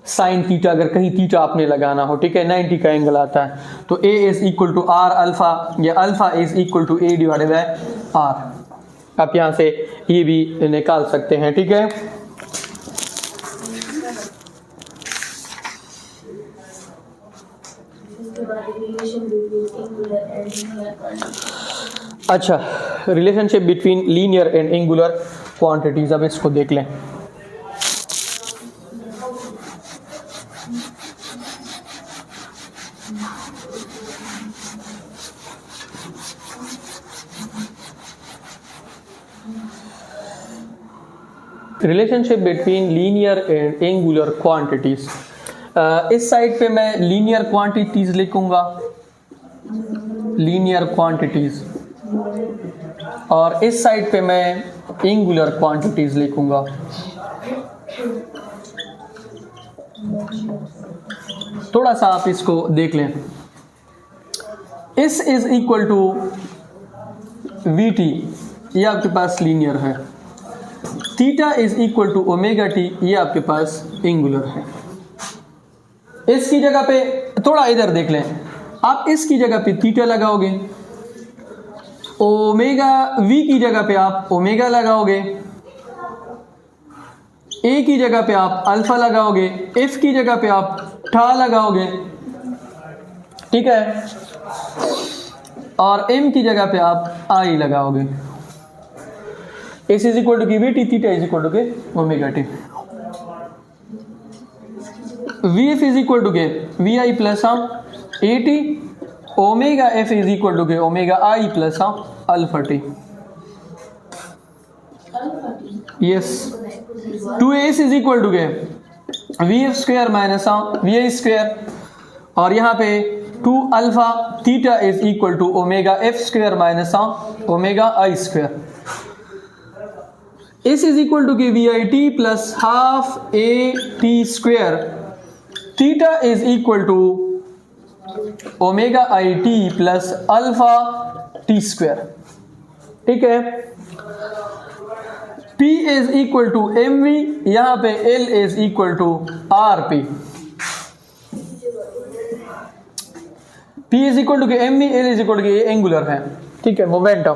साइन थीटा, अगर कहीं थीटा आपने लगाना हो, ठीक है, 90 का एंगल आता है, तो a is equal to R alpha, या alpha is equal to a divided by R. आप यहां से ये भी निकाल सकते हैं, ठीक है। अच्छा, relationship between linear and angular quantities, अब इसको देख लें। Relationship between linear and angular quantities. इस साइड पे मैं लीनियर क्वांटिटीज लिखूंगा, लीनियर क्वांटिटीज, और इस साइड पे मैं एंगुलर क्वांटिटीज लिखूंगा। थोड़ा सा आप इसको देख लें। S is equal to VT, ये आपके पास लीनियर है। Theta is equal to omega T, ये आपके पास एंगुलर है। इसकी जगह पे थोड़ा इधर देख लें, आप इसकी जगह पे थीटा लगाओगे, ओमेगा V की जगह पे आप ओमेगा लगाओगे, A की जगह पे आप अल्फा लगाओगे, F की जगह पे आप ठा लगाओगे, ठीक है, और M की जगह पे आप I लगाओगे। S इज इक्वल टू की VT, theta is equal to के omega T. VF is equal to के VI plus AT, omega F is equal to के omega I plus alpha T. Yes, 2S is equal to के VF square minus VI square, और यहाँ पे 2 alpha theta is equal to omega F square minus omega I square. S is equal to के VIT plus half AT square, theta is equal to omega IT plus alpha T square, ठीक है। P is equal to MV, यहाँ पे L is equal to RP। P is equal to के MV, L is equal to के एंगुलर है, ठीक है, momentum.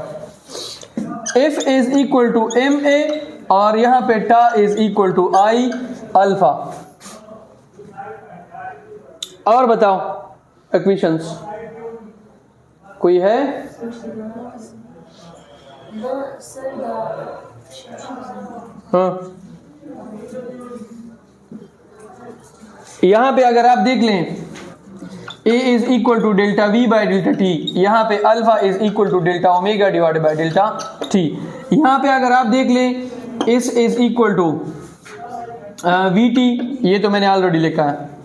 F is equal to MA, और यहाँ पे टा is equal to I alpha. और बताओ इक्वेशंस कोई है? हाँ, यहां पे अगर आप देख लें A is equal to delta V by delta T, यहाँ पे alpha is equal to delta omega divided by delta T. यहाँ पे अगर आप देख लें S is equal to VT, ये तो मैंने ऑलरेडी लिखा है।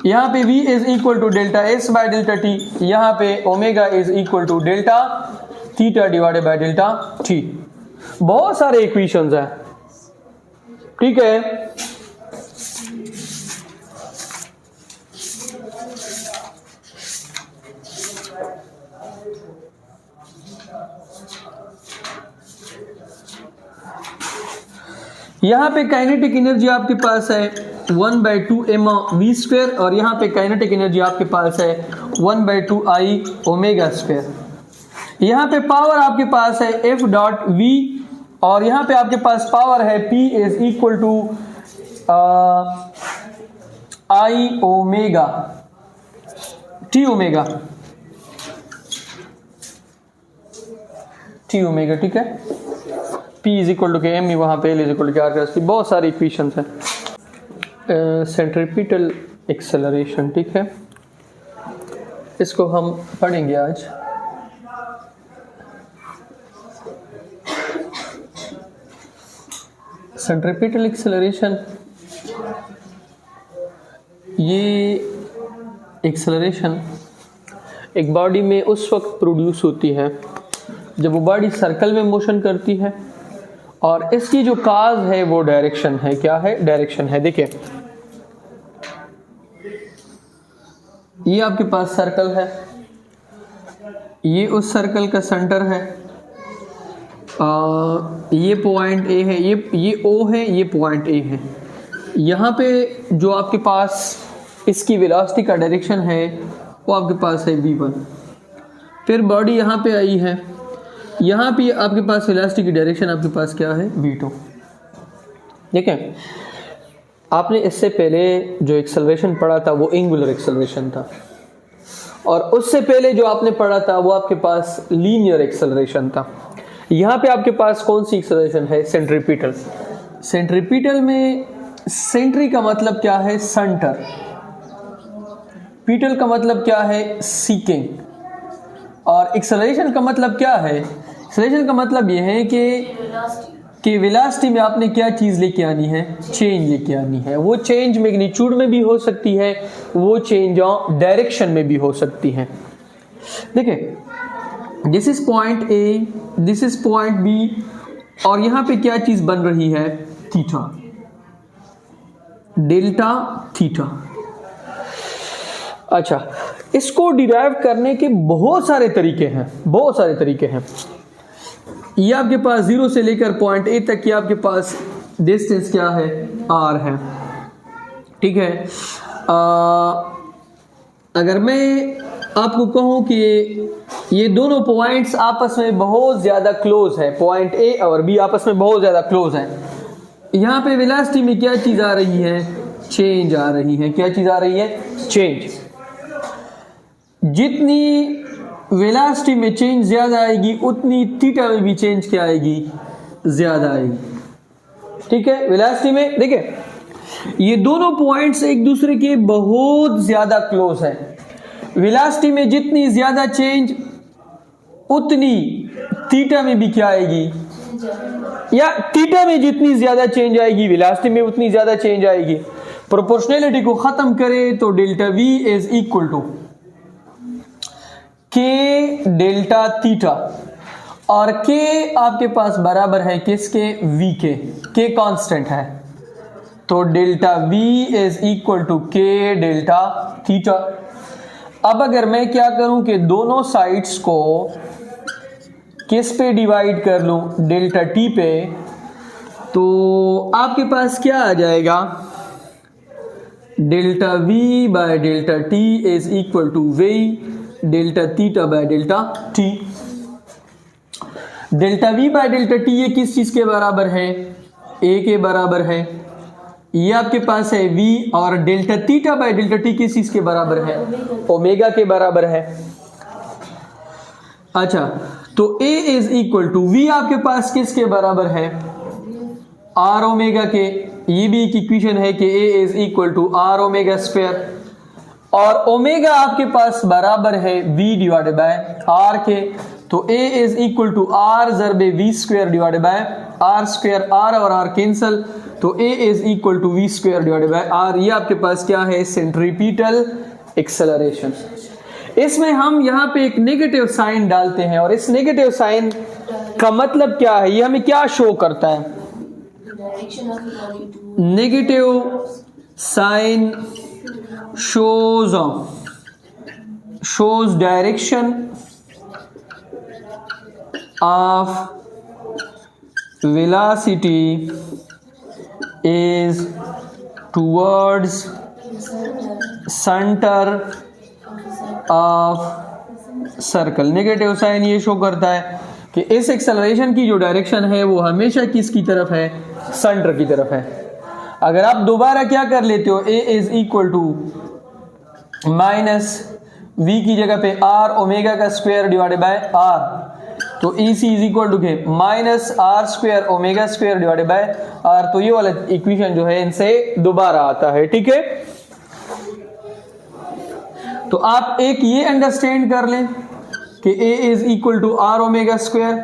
यहाँ पे V is equal to delta S by delta T, यहाँ पे omega is equal to delta theta divided by delta T. बहुत सारे इक्वेशंस हैं, ठीक है। यहाँ पे काइनेटिक एनर्जी आपके पास है 1/2 mv स्क्वायर, और यहाँ पे काइनेटिक एनर्जी आपके पास है 1/2 I ओमेगा स्क्वायर। यहाँ पे पावर आपके पास है F डॉट V, और यहाँ पे आपके पास पावर है P is equal to I omega T omega, T omega, ठीक है। P इज इक्वल टू के एम ई, वहाँ पे L इज इक्वल टू के आर की बहुत सारे इक्वेशंस हैं। सेंट्रीपिटल एक्सेलरेशन, ठीक है, इसको हम पढ़ेंगे आज। सेंट्रीपिटल एक्सेलरेशन, ये एक्सेलरेशन एक बॉडी में उस वक्त प्रोड्यूस होती है जब वो बॉडी सर्कल में मोशन करती है, और इसकी जो काज है वो डायरेक्शन है। क्या है? डायरेक्शन है। देखिए, ये आपके पास सर्कल है, ये उस सर्कल का सेंटर है, ये पॉइंट ए है, ये ओ है, ये पॉइंट ए है। यहाँ पे जो आपके पास इसकी वेलोसिटी का डायरेक्शन है वो आपके पास है v1। फिर बॉडी यहाँ पे आई है, यहाँ पे आपके पास वेलोसिटी की डायरेक्शन आपके पास क्या है? v2। देखें, आपने इससे पहले जो एक्सेलरेशन पढ़ा था वो एंगुलर एक्सेलरेशन था, और उससे पहले जो आपने पढ़ा था वो आपके पास लीनियर एक्सेलरेशन था। यहाँ पे आपके पास कौन सी एक्सेलरेशन है? सेंट्रीपिटल। सेंट्रीपिटल में सेंट्री का मतलब क्या है? सेंटर। पीटल का मतलब क्या है? सीकिंग। और एक्सेलरेशन का मतलब क्या है? एक्सेलरेशन का मतलब यह है कि वेलोसिटी में आपने क्या चीज़ लेके आनी है? चेंज लेके आनी है। वो चेंज मैग्नीट्यूड में भी हो सकती है, वो चेंज डायरेक्शन में भी हो सकती है। देखिए, this is point A, this is point B, और यहां पे क्या चीज बन रही है, थीटा, डेल्टा थीटा। अच्छा, इसको डिराइव करने के बहुत सारे तरीके हैं, बहुत सारे तरीके हैं। ये आपके पास 0 से लेकर पॉइंट ए तक की आपके पास डिस्टेंस क्या है, r है, ठीक है। अगर मैं आपको कहूं कि ये दोनों पॉइंट्स आपस में बहुत ज्यादा क्लोज है, पॉइंट ए और बी आपस में बहुत ज्यादा क्लोज है, यहां पे वेलोसिटी में क्या चीज आ रही है, चेंज आ रही है। क्या चीज आ रही है, चेंज। जितनी वेलोसिटी में चेंज ज्यादा आएगी उतनी थीटा में भी चेंज क्या आएगी, ज्यादा आएगी, ठीक है। वेलोसिटी में देखिए ये दोनों पॉइंट्स एक दूसरे के बहुत ज्यादा क्लोज हैं। वेलोसिटी में जितनी ज्यादा चेंज उतनी थीटा में भी क्या आएगी, या थीटा में जितनी ज्यादा चेंज आएगी वेलोसिटी में उतनी ज्यादा चेंज आएगी। प्रोपोर्शनैलिटी को खत्म करें तो delta v is equal to के डेल्टा थीटा, और के आपके पास बराबर है किसके, v के कांस्टेंट है, तो delta v is equal to के डेल्टा थीटा। अब अगर मैं क्या करूं कि दोनों साइड्स को किस पे डिवाइड कर लूं, डेल्टा t पे, तो आपके पास क्या आ जाएगा, delta v by delta t is equal to v delta theta by delta t। Delta v by delta t ये किस चीज के बराबर है, a के बराबर है, ये आपके पास है v, और delta theta by delta t किस चीज के बराबर है, ओमेगा के बराबर है। अच्छा, तो a is equal to v आपके पास किसके बराबर है, r ओमेगा के। ये भी एक इक्वेशन है कि a is equal to r omega square, और ओमेगा आपके पास बराबर है v डिवाइडेड बाय r के, तो a is equal to r ज़रबे v square divided by r square, r और r कैंसल, तो a is equal to v square divided by r। ये आपके पास क्या है, सेंट्रीपिटल एक्सेलरेशन। इसमें हम यहाँ पे एक नेगेटिव साइन डालते हैं, और इस नेगेटिव साइन का मतलब क्या है, ये हमें क्या शो करता है, negative sign shows direction of velocity is towards center of circle. Negative sign ये शो करता है कि इस एक्सेलरेशन की जो डायरेक्शन है वो हमेशा किसकी तरफ है, सेंटर की तरफ है। अगर आप दोबारा क्या कर लेते हो, a is equal to minus v की जगह पे r ओमेगा का स्क्वायर डिवाइडेड बाय r, तो EC इज इक्वल टू के minus r square omega square divided by r, तो ये वाला इक्वेशन जो है इनसे दोबारा आता है, ठीक है। तो आप एक ये अंडरस्टैंड कर लें कि a is equal to r omega square,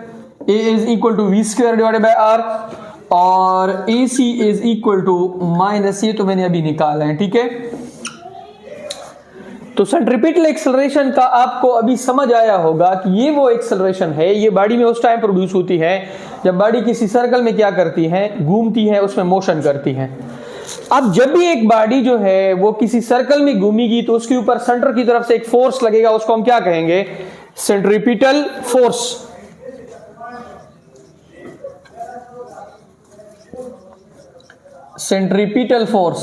a is equal to v square divided by r, और AC is equal to minus, ये तो मैंने अभी निकाला है, ठीक है। तो सेंट्रीपिटल एक्सेलरेशन का आपको अभी समझ आया होगा कि ये वो एक्सेलरेशन है, ये बॉडी में उस टाइम प्रोड्यूस होती है जब बॉडी किसी सर्कल में क्या करती है, घूमती है, उसमें मोशन करती है। अब जब भी एक बॉडी जो है वो किसी सर्कल में घूमेगी तो उसके ऊपर सेंटर की तरफ से एक फोर्स लगेगा, उसको हम क्या कहेंगे, centripetal force. Centripetal force,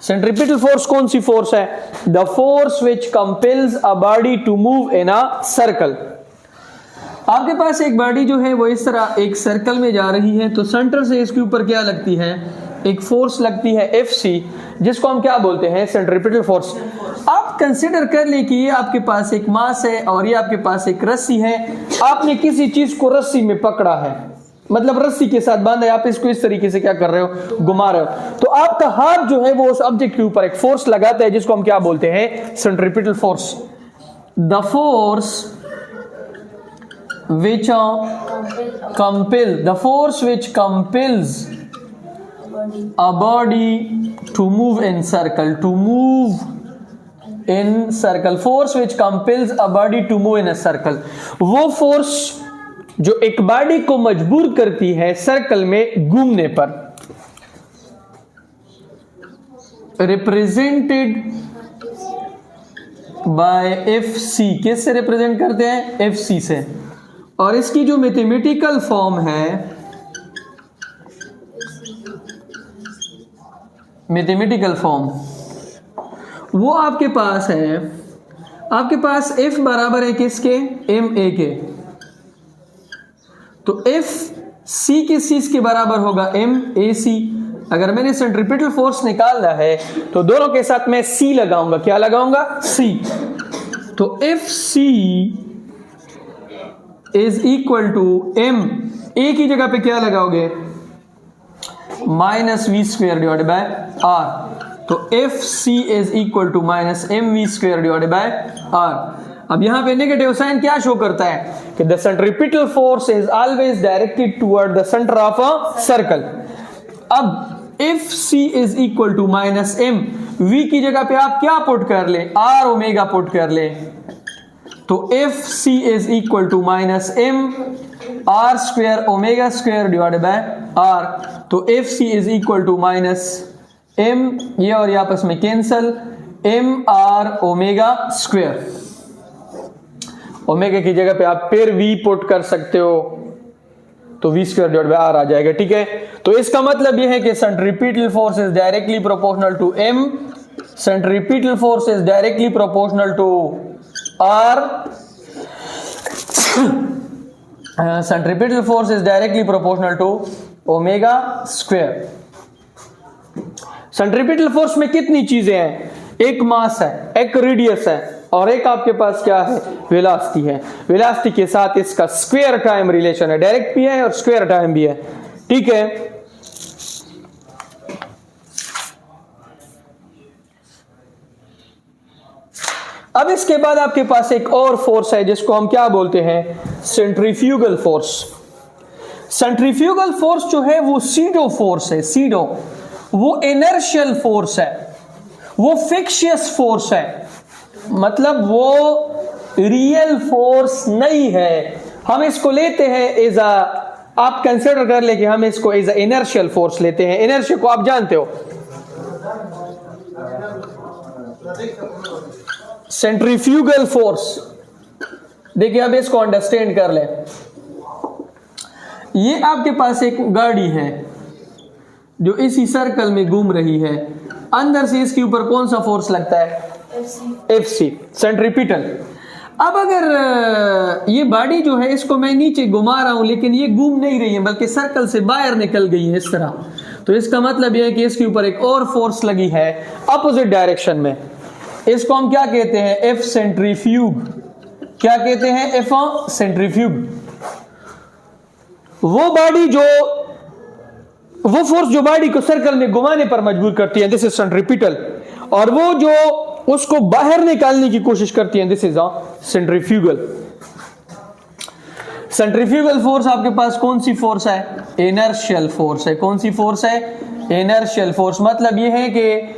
centripetal force कौन सी फोर्स है, the force which compels a body to move in a circle. आपके पास एक बॉडी जो है वो इस तरह एक सर्कल में जा रही है, तो सेंटर से इसके ऊपर क्या लगती है, एक फोर्स लगती है Fc, जिसको हम क्या बोलते हैं, सेंट्रीपिटल फोर्स। आप कंसिडर कर ले कि ये आपके पास एक मास है और ये आपके पास एक रस्सी है, आपने किसी चीज को रस्सी में पकड़ा है, मतलब रस्सी के साथ बांधा है, आप इसको इस तरीके से क्या कर रहे हो, घुमा रहे हो, तो आपका हाथ जो है वो उस ऑब्जेक्ट के ऊपर एक फोर्स लगाता है जिसको हम क्या बोलते हैं, centripetal force. The force which compels a body to move in circle, force which compels a body to move in a circle, वो फोर्स जो एक बॉडी को मजबूर करती है सर्कल में घूमने पर, रिप्रेजेंटेड बाय एफ सी। किससे रिप्रेजेंट करते हैं? एफ सी से। और इसकी जो मैथमेटिकल फॉर्म है, मैथमेटिकल फॉर्म वो आपके पास है, आपके पास एफ बराबर है किसके? एम ए के। तो एफ सी किस चीज के बराबर होगा? एम ए सी। अगर मैंने सेंट्रीपिटल फोर्स निकालना है तो दोनों के साथ मैं सी लगाऊंगा। क्या लगाऊंगा? सी। तो F C is equal to M A की जगह पे क्या लगाओगे? Minus V square divided by R. तो F C is equal to minus M V square divided by R. अब यहां पे नेगेटिव साइन क्या शो करता है कि the centripetal force is always directed toward the centre of a circle. अब F C is equal to minus M, V की जगह पे आप क्या पुट कर ले? आर ओमेगा पुट कर ले। तो F C is equal to minus M R square omega square divided by R. तो F C is equal to minus M, ये और ये आपस में cancel, M R omega square. Omega की जगह पे आप फिर वी पुट कर सकते हो, तो V square divide by R आ जाएगा। ठीक है, तो इसका मतलब यह है कि centripetal force is directly proportional to M, centripetal force is directly proportional to R, centripetal force is directly proportional to omega square. Centripetal force में कितनी चीजें हैं? एक मास है, एक रेडियस है, और एक आपके पास क्या है? वेलोसिटी है। वेलोसिटी के साथ इसका स्क्वायर टाइम रिलेशन है, डायरेक्ट भी है और स्क्वायर टाइम भी है। ठीक है, अब इसके बाद आपके पास एक और फोर्स है जिसको हम क्या बोलते हैं? Centrifugal force. सेंट्रीफ्यूगल फोर्स जो है वो सीडो फोर्स है। सीडो वो इनर्शियल फोर्स है, वो फिक्शियस फोर्स है, मतलब वो रियल फोर्स नहीं है। हम इसको लेते हैं एज अ, आप कंसिडर कर ले कि हम इसको एज अ इनर्शियल फोर्स लेते हैं। इनर्शिया को आप जानते हो, सेंट्रीफ्यूगल फोर्स। देखिए अब इसको अंडरस्टैंड कर ले। ये आपके पास एक गाड़ी है जो इसी सर्कल में घूम रही है, अंदर से इसके ऊपर कौन सा फोर्स लगता है? F C, centripetal. अब अगर ये बॉडी जो है इसको मैं नीचे घुमा रहा हूं लेकिन ये घूम नहीं रही है बल्कि सर्कल से बाहर निकल गई है इस तरह, तो इसका मतलब यह है कि इसके ऊपर एक और फोर्स लगी है अपोजिट डायरेक्शन में। इसको हम क्या कहते हैं? F centrifuge. क्या कहते हैं? F centrifuge. वो फोर्स जो बॉडी को सर्कल में घुमाने पर मजबूर करती है, दिस इज सेंट्रीपिटल। और वो जो उसको बाहर निकालने की कोशिश करती है, this is centrifugal. Centrifugal force आपके पास कौन सी फोर्स है? इनर्शियल फोर्स है। कौन सी फोर्स है? Inertial force. मतलब ये है कि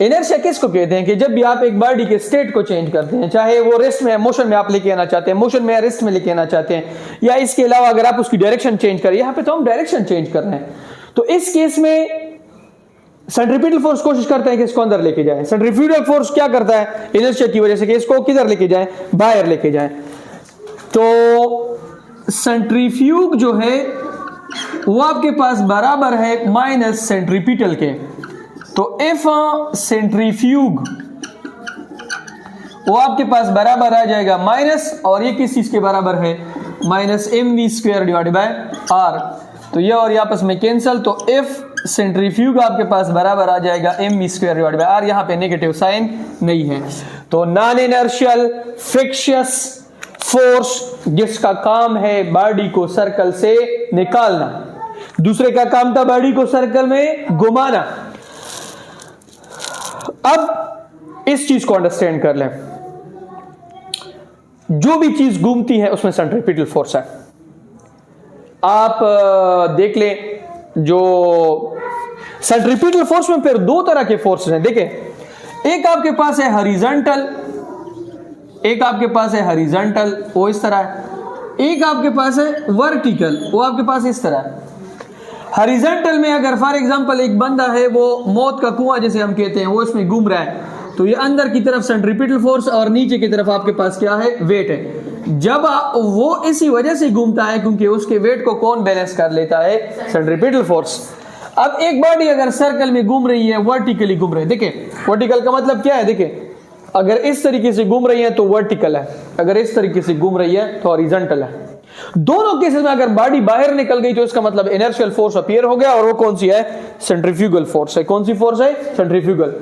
इनर्शिया किसको कहते हैं कि जब भी आप एक बॉडी के स्टेट को चेंज करते हैं, चाहे वो रेस्ट में, मोशन में आप लेके आना चाहते हैं, मोशन में या रेस्ट में लेके आना चाहते हैं, या इसके अलावा अगर आप उसकी डायरेक्शन चेंज करें, यहां पे तो हम डायरेक्शन चेंज कर रहे हैं, तो इस केस में सेंट्रीपिटल फोर्स कोशिश करता है कि इसको अंदर लेके जाए। सेंट्रीफ्यूगल फोर्स क्या करता है? इनर्शिया की वजह से कि इसको किधर लेके जाए? बाहर लेके जाए। तो सेंट्रीफ्यूग जो है वो आपके पास बराबर है माइनस सेंट्रीपिटल के। तो एफ सेंट्रीफ्यूग वो आपके पास बराबर आ जाएगा माइनस, और ये किस चीज के बराबर है? Minus M V square divided by R. तो ये और ये आपस में कैंसल, तो एफ सेंट्रीफ्यूग आपके पास बराबर आ जाएगा M V square divided by R. यहां पे नेगेटिव साइन नहीं है। तो नॉन इनर्शियल फिक्शियस फोर्स जिसका काम है बॉडी को सर्कल से निकालना, दूसरे का काम था बॉडी को सर्कल में घुमाना। अब इस चीज को अंडरस्टैंड कर लें, जो भी चीज घूमती है उसमें सेंट्रीपिटल फोर्स है। आप देख लें, जो सेंट्रीपिटल फोर्स में फिर दो तरह के फोर्सेस हैं। देखें, एक आपके पास है हॉरिजॉन्टल, एक आपके पास है हॉरिजॉन्टल, वो इस तरह है। एक आपके पास है वर्टिकल, वो आपके पास इस तरह है। हॉरिजॉन्टल में अगर फॉर एग्जांपल एक बंदा है, वो मौत का कुआं जैसे हम कहते हैं, वो इसमें घूम रहा है, तो ये अंदर की तरफ सेंट्रीपिटल फोर्स और नीचे की तरफ आपके पास क्या है, वेट है। जब वो इसी वजह से घूमता है क्योंकि उसके वेट को कौन बैलेंस कर लेता है, सेंट्रीपिटल फोर्स। अब एक बॉडी अगर सर्कल में घूम रही है, वर्टिकली घूम रही है, देखिए वर्टिकल का मतलब क्या है, देखिए अगर इस तरीके से घूम रही है तो वर्टिकल है, अगर इस तरीके से घूम रही है तो हॉरिजॉन्टल है। दोनों केसेस में अगर बॉडी बाहर निकल गई तो इसका मतलब इनर्शियल फोर्स अपीयर हो गया, और वो कौन सी है, सेंट्रीफ्यूगल फोर्स है। कौन सी फोर्स है, सेंट्रीफ्यूगल।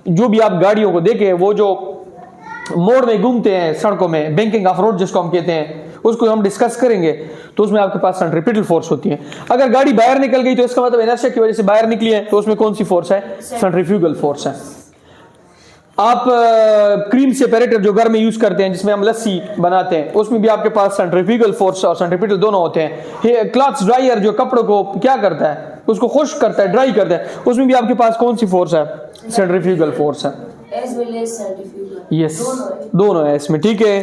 जो भी आप गाड़ियों को देखें, वो जो मोड़ में घूमते हैं सड़कों में, बैंकिंग ऑफ रोड जिसको हम कहते हैं, उसको हम डिस्कस करेंगे, तो उसमें आपके पास सेंट्रीपिटल फोर्स होती है। अगर गाड़ी बाहर निकल गई तो इसका मतलब इनर्शिया की वजह से बाहर निकली है, तो उसमें कौन सी फोर्स है, सेंट्रीफ्यूगल फोर्स है। आप क्रीम सेपरेटर जो घर में यूज करते हैं, जिसमें हम लस्सी बनाते हैं, उसमें भी आपके पास सेंट्रीफ्यूगल फोर्स और सेंट्रीपिटल दोनों होते हैं। क्लॉथ्स ड्रायर जो कपड़ों को क्या करता है, उसको खुश्क करता है, ड्राई करता है, उसमें भी आपके पास कौन सी फोर्स है, सेंट्रीफ्यूगल फोर्स है। As well as centrifugal, yes, दोनों है इसमें, ठीक है।